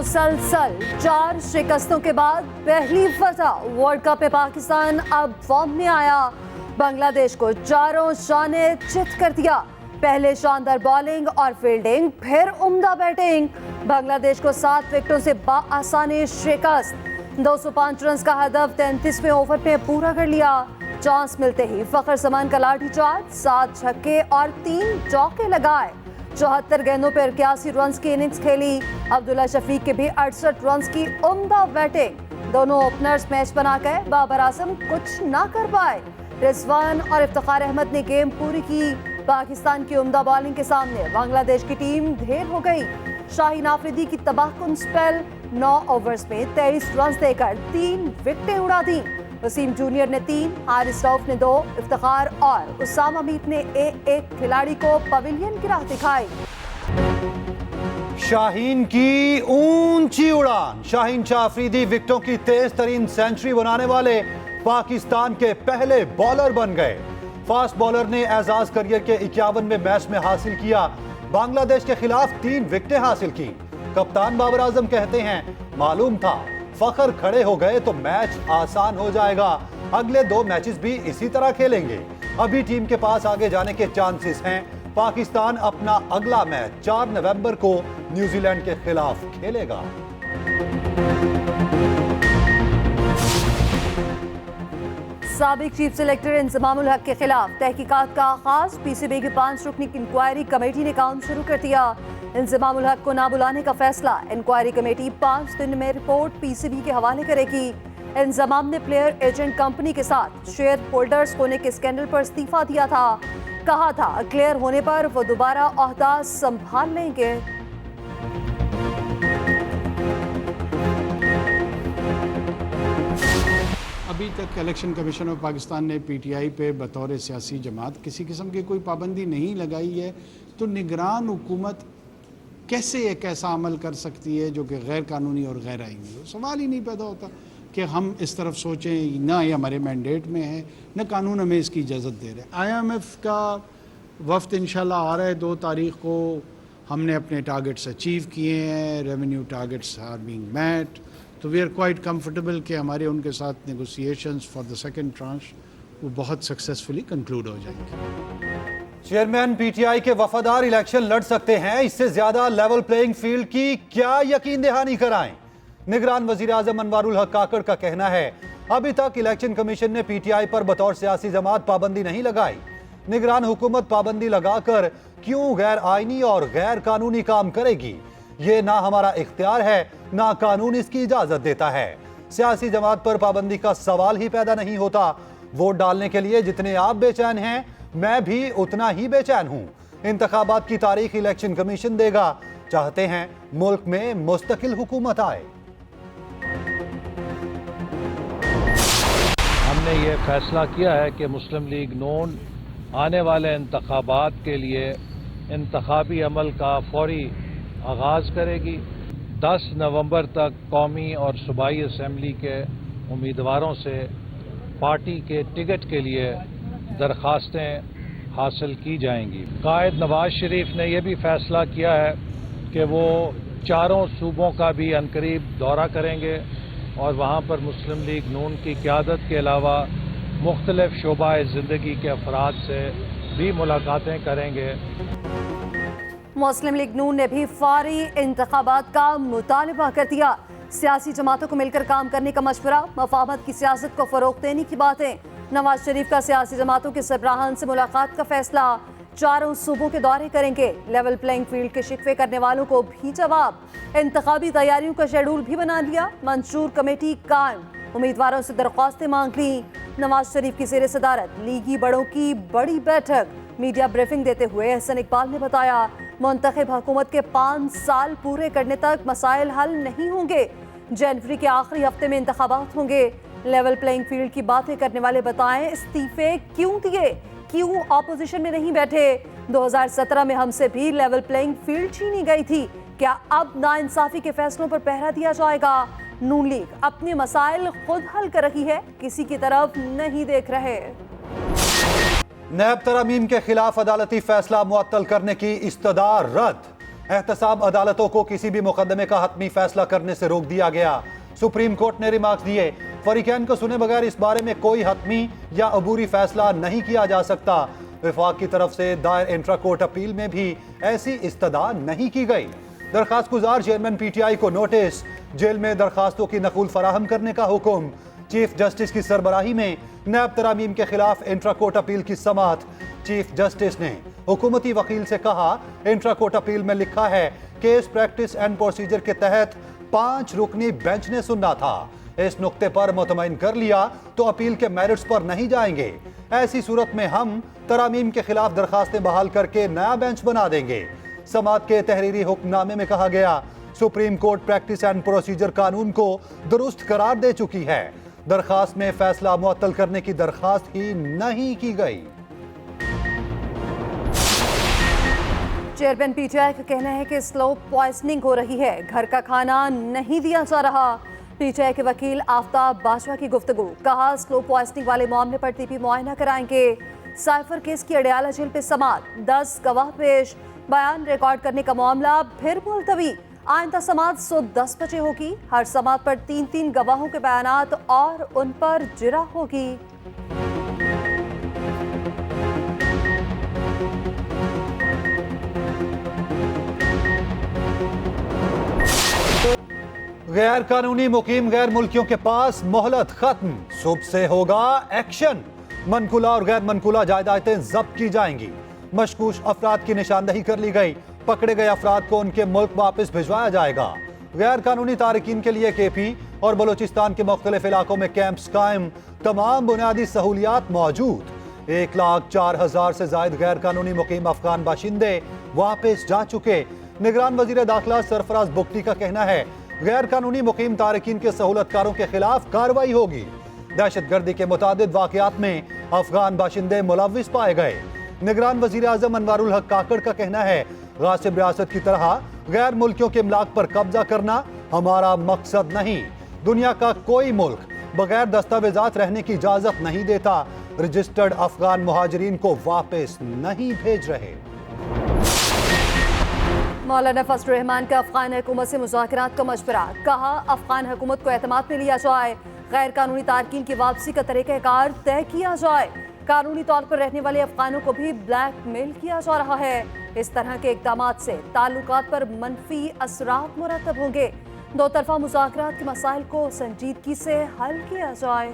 मुसलसल 4 शिकस्तों के बाद पहली फतह वर्ल्ड कप में पाकिस्तान अब फॉर्म में आया। बांग्लादेश को चारों शाने चित कर दिया। पहले शानदार बॉलिंग और फील्डिंग, फिर उम्दा बैटिंग। बांग्लादेश को 7 विकेटों से बाआसानी शिकस्त। 205 रन का हदफ 33वें ओवर में पूरा कर लिया। चांस मिलते ही फखर जमान का लाठी चार्ज, 7 छक्के और 3 चौके लगाए। 74 गेंदों पर 81 रन की इनिंग्स खेली। अब्दुल्ला शफीक के भी 68 रन की उम्दा बैटिंग। दोनों ओपनर्स मैच बना गए, बाबर आजम कुछ ना कर पाए। रिजवान और इफ्तिखार अहमद ने गेम पूरी की। पाकिस्तान की उम्दा बॉलिंग के सामने बांग्लादेश की टीम ढेर हो गई। शाहीन आफरीदी की तबाहकुन स्पेल, 9 ओवर्स में 23 रन देकर 3 विकेटें उड़ा दी। वसीम जूनियर ने 3, हारिस रऊफ ने 2, इफ्तिखार और उसामा मीर ने एक खिलाड़ी को पवेलियन की राह दिखाई। शाहीन की ऊंची उड़ान। शाहीन शाह अफरीदी विकेटों की तेज तरीन सेंचुरी बनाने वाले पाकिस्तान के पहले बॉलर बन गए। फास्ट बॉलर ने एजाज करियर के 51वें मैच में हासिल किया। बांग्लादेश के खिलाफ 3 विकेटें हासिल की। कप्तान बाबर आजम कहते हैं, मालूम था फखर खड़े हो गए तो मैच आसान हो जाएगा। अगले 2 मैचेस भी इसी तरह खेलेंगे। अभी टीम के पास आगे जाने के चांसेस हैं। पाकिस्तान अपना अगला मैच 4 नवंबर को न्यूजीलैंड के खिलाफ खेलेगा। साबिक चीफ सेलेक्टर इंजमामुल हक के खिलाफ तहकीकात का आगाज। पीसीबी की 5 रुकनी इंक्वायरी कमेटी ने काम शुरू कर दिया। इंजमामुल हक को ना बुलाने का फैसला। इंक्वायरी कमेटी 5 दिन में रिपोर्ट पीसीबी के हवाले करेगी। इंजमाम ने प्लेयर एजेंट कंपनी के साथ शेयर होल्डर्स होने के स्कैंडल पर इस्तीफा दिया था। कहा था क्लियर होने पर वो दोबारा ओहदा संभाल लेंगे। अभी तक इलेक्शन कमीशन ऑफ पाकिस्तान ने पीटीआई पे बतौर सियासी जमात किसी किस्म की कोई पाबंदी नहीं लगाई है, तो निगरान हुकूमत कैसे एक ऐसा अमल कर सकती है जो कि गैर कानूनी और गैर आईनी हो। सवाल ही नहीं पैदा होता कि हम इस तरफ सोचें, ना ये हमारे मैंडेट में है, न कानून हमें इसकी इजाज़त दे रहे हैं। IMF का वफ्द इंशाल्लाह आ रहा है 2 तारीख को। हमने अपने टारगेट्स अचीव किए हैं, revenue targets are being met, तो वी आर क्वाइट कंफर्टेबल कि हमारे उनके साथ negotiations for the second tranche वो बहुत सक्सेसफुली कंक्लूड हो जाएंगे। चेयरमैन पीटीआई के वफादार इलेक्शन लड़ सकते हैं, इससे ज्यादा लेवल प्लेइंग फील्ड की क्या यकीन दहानी कराएं। निगरान वजीर आजम अनवारुल हक काकड़ का कहना है, अभी तक इलेक्शन कमीशन ने पीटीआई पर बतौर सियासी जमात पाबंदी नहीं लगाई। निगरान हुकूमत पाबंदी लगाकर क्यों गैर आईनी और गैर कानूनी काम करेगी? ये ना हमारा इख्तियार है, ना कानून इसकी इजाजत देता है। सियासी जमात पर पाबंदी का सवाल ही पैदा नहीं होता। वोट डालने के लिए जितने आप बेचैन हैं, मैं भी उतना ही बेचैन हूं। इंतखाबात की तारीख इलेक्शन कमीशन देगा। चाहते हैं मुल्क में मुस्तकिल हुकूमत आए। हमने ये फैसला किया है कि मुस्लिम लीग नून आने वाले इंतखाबात के लिए इंतखाबी अमल का फौरी आगाज़ करेगी। 10 नवंबर तक कौमी और सूबाई असम्बली के उम्मीदवारों से पार्टी के टिकट के लिए दरख्वास्तें हासिल की जाएंगी। कायद नवाज शरीफ ने यह भी फैसला किया है कि वो 4 सूबों का भी अनकरीब दौरा करेंगे और वहाँ पर मुस्लिम लीग नून की क़यादत के अलावा मुख्तलिफ शोबाए ज़िंदगी के अफराद से भी मुलाकातें करेंगे। मुस्लिम लीग नून ने भी फौरी इंतखाबात का मुतालबा कर दिया। सियासी जमातों को मिलकर काम करने का मशवरा, मफाहमत की सियासत को फरोग देने की बातें। नवाज शरीफ का सियासी जमातों के सरबराहान से मुलाकात का फैसला। 4 सूबों के दौरे करेंगे। लेवल प्लेइंग फील्ड के शिकवे करने वालों को भी जवाब। इंतखाबी तैयारियों का शेड्यूल भी बना लिया। मंशूर कमेटी कायम। उम्मीदवारों से दरख्वास्तें मांग ली। नवाज शरीफ की ज़ेर सदारत लीगी बड़ों की बड़ी बैठक। मीडिया ब्रीफिंग देते हुए एहसन इकबाल ने बताया, मुंतखब हुकूमत के 5 साल पूरे करने तक मसाइल हल नहीं होंगे। जनवरी के आखिरी हफ्ते में इंतखाबात होंगे। लेवल प्लेइंग फील्ड की बातें करने वाले बताएं, इस्तीफे क्यों दिए, क्यों ऑपोजिशन में नहीं बैठे? 2017 में हमसे भी लेवल प्लेइंग फील्ड छीनी गई थी। क्या अब नाइंसाफी के फैसलों पर पहरा दिया जाएगा? नून लीग अपने मसाइल खुद हल कर रही है, किसी की तरफ नहीं देख रहे। नैब तरमीम के खिलाफ अदालती फैसला मुअत्तल करने की इस्तदा रद्द। एहतसाब अदालतों को किसी भी मुकदमे का हतमी फैसला करने से रोक दिया गया। सुप्रीम कोर्ट ने रिमार्क्स दिए, फरीकैन को सुने बगैर इस बारे में कोई हतमी या अबूरी फैसला नहीं किया जा सकता। विफाक की तरफ से दायर इंट्रा कोर्ट अपील में भी ऐसी इस्तदा नहीं की गई। दरखास्त गुजार चेयरमैन पीटीआई को नोटिस, जेल में दरखास्तों की नकुल फराहम करने का हुक्म। चीफ जस्टिस की सरबराही में नैब तरामीम के खिलाफ इंट्रा कोर्ट अपील की समाअत। चीफ जस्टिस ने हुकूमती वकील से कहा, इंट्रा कोर्ट अपील में लिखा है केस प्रैक्टिस एंड प्रोसीजर के तहत 5 रुकनी बेंच ने सुनना था। इस नुक्ते पर मुतमईन कर लिया तो अपील के मेरिट्स पर नहीं जाएंगे। ऐसी सूरत में हम तरामीम के खिलाफ दरखास्तें बहाल करके नया बेंच बना देंगे। समाअत के तहरीरी हुक्मनामे में कहा गया, supreme court practice and procedure कानून को दुरुस्त करार दे चुकी है। दरखास्त में फैसला मुअत्तल करने की दरखास्त ही नहीं की गई। चेयरमैन पीटीआई का कहना है कि स्लो पॉइजनिंग हो रही है, घर का खाना नहीं दिया जा रहा। पीटीआई के वकील आफ्ताब बाजवा की गुफ्तगू, कहा स्लो पॉइजनिंग वाले मामले पर टीपी मुआयना कराएंगे। साइफर केस की अडयाला जेल पे समाअत, 10 गवाह पेश, बयान रिकॉर्ड करने का मामला फिर मुलतवी। आइंदा समाअत 10 बजे होगी। हर समाअत पर 3-3 गवाहों के बयानात और उन पर जिरा होगी। गैर कानूनी मुकीम गैर मुल्कियों के पास मोहलत खत्म, सुबह से होगा एक्शन। मनकुला और गैर मनकुला जायदादें जब्त की जाएंगी। मशकूक अफराद की निशानदही कर ली गई। पकड़े गए अफराद को उनके मुल्क वापस भिजवाया जाएगा। गैर कानूनी तारिकीन के लिए केपी और बलोचिस्तान के मुख्तलिफ इलाकों में कैंप्स कायम, तमाम बुनियादी सहूलियात मौजूद। 1,04,000 से जायद गैर कानूनी मुकीम अफगान बाशिंदे वापस जा चुके। निगरान वजीर दाखिला सरफराज बुख्ती का कहना है, गैर कानूनी मुकीम तारिकीन के सहूलतकारों के खिलाफ कार्रवाई होगी। दहशतगर्दी के मुतादिद वाकयात में अफगान बाशिंदे मुलव्विस पाए गए। निगरान वजीर आजम अनवारुल हक काकड़ का कहना है, गासिब रियासत की तरह गैर मुल्कियों के इमलाक पर कब्जा करना हमारा मकसद नहीं। दुनिया का कोई मुल्क बगैर दस्तावेजात रहने की इजाजत नहीं देता। रजिस्टर्ड अफगान मुहाजिरीन को वापस नहीं भेज रहे। मौलाना फजल रहमान का अफगान हुकूमत से मुज़ाकरात का मशवरा, कहा अफगान हुकूमत को एतमाद में लिया जाए, गैर कानूनी तारकीन की वापसी का तरीक़ाकार तय किया जाए। कानूनी तौर पर रहने वाले अफगानों को भी ब्लैकमेल किया जा रहा है। इस तरह के इक़दामात से ताल्लुकात पर मनफी असरात मुरतब होंगे। दो तरफा मुज़ाकरात के मसाइल को संजीदगी से हल किया जाए।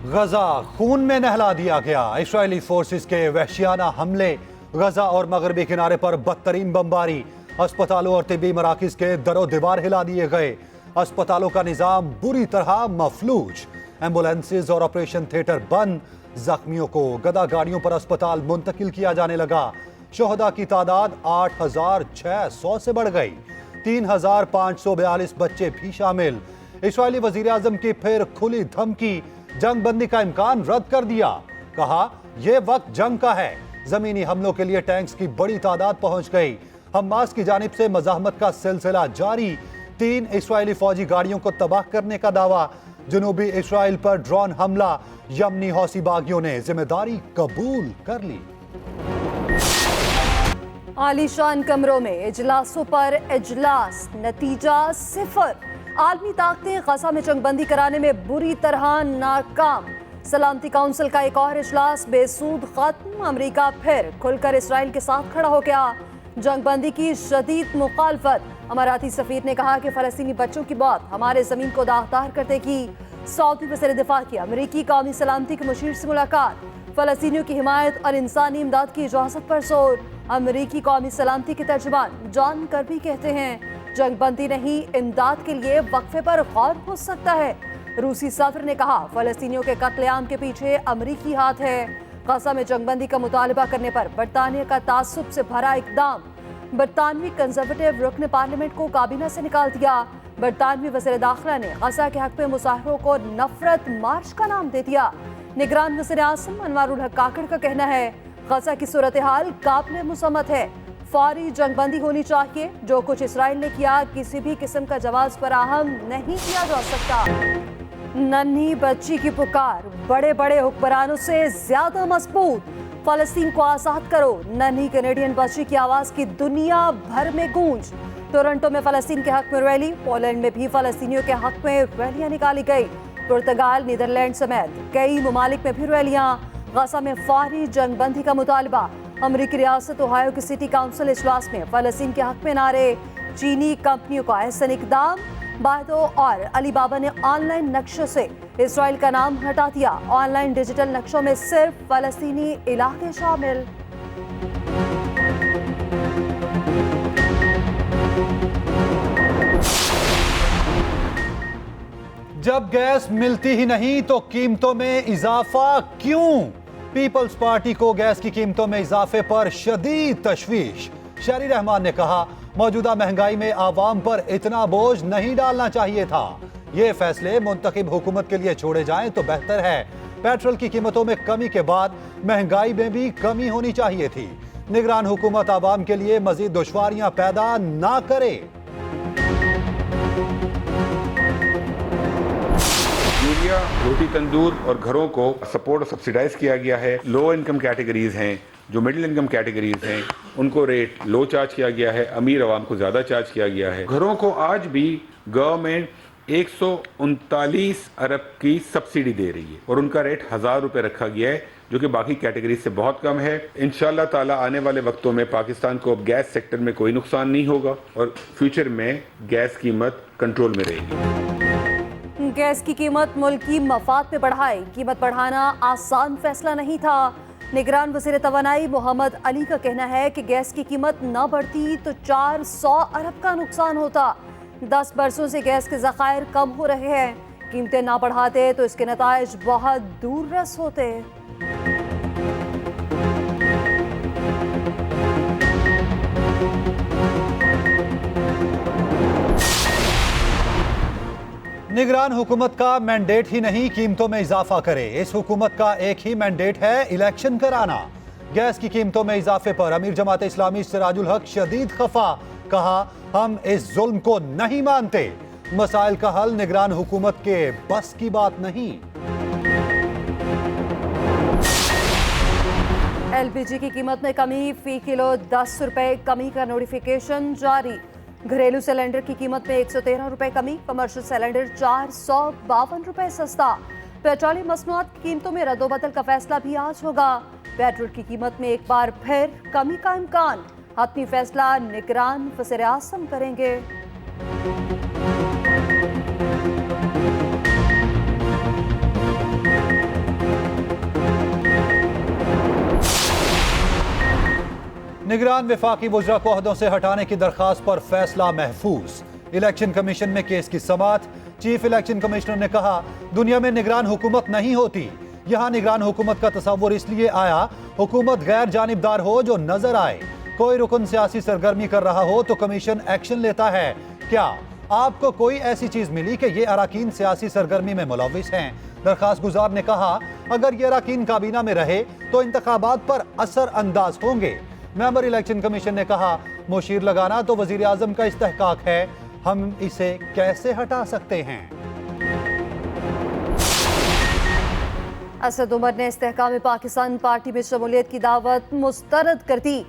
गजा खून में नहला दिया गया। इस्राएली फोर्सेस के वहशियाना हमले, गजा और मगरबी किनारे पर बदतरीन बमबारी, अस्पतालों और तिब्बी मराकिज के दरो दीवार हिला दिए गए। अस्पतालों का निजाम बुरी तरह मफलूज, एम्बुलेंसेज और ऑपरेशन थिएटर बंद। जख्मियों को गदा गाड़ियों पर अस्पताल मुंतकिल किया जाने लगा। शोहदा की तादाद 8,600 से बढ़ गई। 3,542 बच्चे भी शामिल। इस्राएली वजीर आजम की फिर खुली धमकी, जंग बंदी का इम्कान रद्द कर दिया। कहा यह वक्त जंग का है। जमीनी हमलों के लिए टैंक्स की बड़ी तादाद पहुंच गई। हमास की जानिब से मज़ाहमत का सिलसिला जारी। 3 इस्राएली फौजी गाड़ियों को तबाह करने का दावा। जनूबी इस्राएल पर ड्रोन हमला, यमनी हौसी बागियों ने जिम्मेदारी कबूल कर ली। आलीशान कमरों में इजलासों पर इजलास, नतीजा 0। आलमी ताकतें गजा में जंगबंदी कराने में बुरी तरह नाकाम। सलामती काउंसिल का एक और इजलास बेसूद खत्म। अमेरिका फिर खुलकर इसराइल के साथ खड़ा हो गया। जंगबंदी की शदीद मुखालफत। अमाराती सफीर ने कहा कि फलस्तीनी बच्चों की मौत हमारे जमीन को दागदार कर देगी। सऊदी वज़ीर दिफा की अमेरिकी कौमी सलामती के मुशीर से मुलाकात। फलस्तीनियों की हिमायत और इंसानी इमदाद की इजाज़त पर जोर। अमेरिकी कौमी सलामती के तर्जुमान जॉन कर्बी कहते हैं, जंगबंदी नहीं, इमदाद के लिए वक्फे पर गौर हो सकता है। रूसी सदर ने कहा फलस्तीनियों के कत्लेआम के पीछे अमेरिकी हाथ है। गजा में जंगबंदी का मुतालबा करने पर बरतानिया का तासुब से भरा इकदाम। बरतानवी कंजर्वेटिव रुकन पार्लियामेंट को काबीना से निकाल दिया। बरतानवी वज़ीर दाखिला ने गजा के हक में मुजाहिरों को नफरत मार्च का नाम दे दिया। निगरान वज़ीर आज़म अनवारुल हक काकड़ का कहना है, गजा की सूरत हाल काबिल मुसम्मत है। फौरी जंगबंदी होनी चाहिए। जो कुछ इसराइल ने किया किसी भी किस्म का जवाब फराहम नहीं किया जा सकता। नन्ही बच्ची की पुकार बड़े बड़े हुक्मरानों से ज्यादा मजबूत। फलस्तीन को आजाद करो, नन्ही कैनेडियन बच्ची की आवाज की दुनिया भर में गूंज। टोरंटो में फलस्तीन के हक में रैली, पोलैंड में भी फलस्तीनियों के हक में रैलियां निकाली गई। पुर्तगाल, नीदरलैंड समेत कई ममालिक में भी रैलियां। गजा में फौरी जंगबंदी का मुतालबा। अमरीकी रियासत ओहायो के सिटी काउंसिल इजलास में फलस्तीन के हक में नारे। चीनी कंपनियों का ऐसा इकदाम। बायदो और अलीबाबा ने ऑनलाइन नक्शों से इसराइल का नाम हटा दिया। ऑनलाइन डिजिटल नक्शों में सिर्फ फलस्तीनी इलाके शामिल। जब गैस मिलती ही नहीं तो कीमतों में इजाफा क्यों? पीपल्स पार्टी को गैस की कीमतों में इजाफे पर शदीद तशवीश। शहरी रहमान ने कहा, मौजूदा महंगाई में आवाम पर इतना बोझ नहीं डालना चाहिए था। ये फैसले मुंतखब हुकूमत के लिए छोड़े जाएं तो बेहतर है। पेट्रोल की कीमतों में कमी के बाद महंगाई में भी कमी होनी चाहिए थी। निगरान हुकूमत आवाम के लिए मजीद दुश्वारियां पैदा ना करे। यूरिया, रोटी तंदूर और घरों को सपोर्ट और सब्सिडाइज किया गया है। लो इनकम कैटेगरीज हैं, जो मिडिल इनकम कैटेगरीज हैं, उनको रेट लो चार्ज किया गया है। अमीर आवाम को ज़्यादा चार्ज किया गया है। घरों को आज भी गवर्नमेंट 139 अरब की सब्सिडी दे रही है और उनका रेट 1000 रुपये रखा गया है, जो कि बाकी कैटेगरी से बहुत कम है। इंशाअल्लाह ताला आने वाले वक्तों में पाकिस्तान को अब गैस सेक्टर में कोई नुकसान नहीं होगा और फ्यूचर में गैस कीमत कंट्रोल में रहेगी। गैस की कीमत मुल्की मफाद में बढ़ाए। कीमत बढ़ाना आसान फैसला नहीं था। निगरान वज़ीर तवानाई मोहम्मद अली का कहना है कि गैस की कीमत न बढ़ती तो 400 अरब का नुकसान होता। 10 बरसों से गैस के ज़खायर कम हो रहे हैं। कीमतें ना बढ़ाते तो इसके नताइज बहुत दूररस होते। निगरान हुकूमत का मैंडेट ही नहीं कीमतों में इजाफा करे। इस हुकूमत का एक ही मैंडेट है, इलेक्शन कराना। गैस की कीमतों में इजाफे पर अमीर जमात इस्लामी सिराजुल हक शदीद खफा। कहा, हम इस जुल्म को नहीं मानते। मसाइल का हल निगरान हुकूमत के बस की बात नहीं। LPG की कीमत में कमी, फी किलो 10 रुपए कमी का नोटिफिकेशन जारी। घरेलू सिलेंडर की कीमत में 113 रुपए कमी, कमर्शियल सिलेंडर 452 रुपए सस्ता। पेट्रोलियम मसनूआत की कीमतों में रद्दोबदल का फैसला भी आज होगा। पेट्रोल की कीमत में एक बार फिर कमी का इम्कान। हतमी फैसला निगरान वज़ीर आज़म करेंगे। निगरान वफाकी वज़रा को अहदों से हटाने की दरख्वास्त पर फैसला महफूज। इलेक्शन कमीशन में केस की समाअत। चीफ इलेक्शन कमिश्नर ने कहा, दुनिया में निगरान हुकूमत नहीं होती। यहाँ निगरान हुकूमत का तस्वुर इसलिए आया, हुकूमत गैर जानिबदार हो जो नजर आए। कोई रुकन सियासी सरगर्मी कर रहा हो तो कमीशन एक्शन लेता है। क्या आपको कोई ऐसी चीज मिली कि ये अराकीन सियासी सरगर्मी में मुलविस हैं? दरखास्त गुजार ने कहा, अगर ये अराकीन काबीना में रहे तो इंतखाबात पर असर अंदाज होंगे। मेंबर इलेक्शन कमीशन ने कहा, मुशीर लगाना तो वजीर आजम का इस्तेहकाक है, हम इसे कैसे हटा सकते हैं? असद उमर ने इस्तेहकाम पाकिस्तान पार्टी में शमूलियत की दावत मुस्तरद कर दी।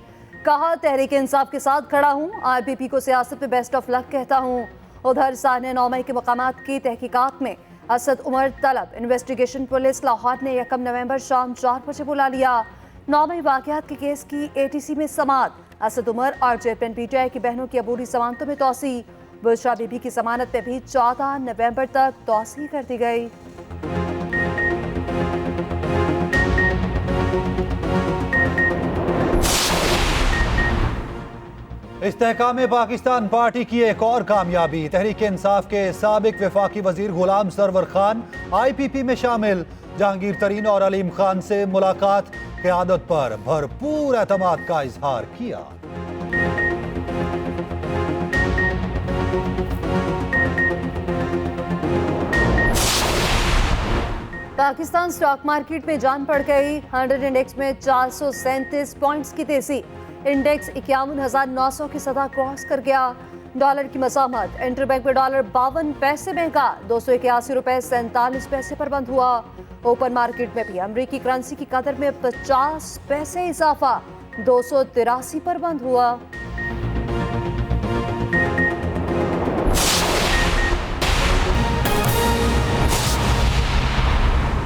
कहा, तहरीक इंसाफ के साथ खड़ा हूँ, IPP को सियासत में बेस्ट ऑफ लक कहता हूँ। उधर साहने 9 मई के मकामात की तहकीकात में असद उमर तलब। इन्वेस्टिगेशन पुलिस लाहौर ने 1 नवंबर शाम 4 बजे बुला लिया। 9 मई वाक़यात के केस की ATC में समाअत। असद उमर और चेयरमैन PTI की बहनों की अबूरी जमानतों में तोसी। बुशरा बीबी की जमानत में भी 14 नवंबर तक तोसी कर दी गई। इस्तेहकाम पाकिस्तान पार्टी की एक और कामयाबी। तहरीक इंसाफ के साबिक वफाकी वजीर गुलाम सरवर खान IPP में शामिल। जहांगीर तरीन और अलीम खान से मुलाकात, क़यादत पर भरपूर एतमाद का इजहार किया। पाकिस्तान स्टॉक मार्केट में जान पड़ गई। 100 इंडेक्स में 437 पॉइंट्स की तेजी। इंडेक्स 51,900 की सतह क्रॉस कर गया। डॉलर की मसामत इंटरबैंक में डॉलर 52 पैसे महंगा 281 रुपए 47 पैसे पर बंद हुआ। ओपन मार्केट में भी अमेरिकी करेंसी की कदर में 50 पैसे इजाफा 283 पर बंद हुआ।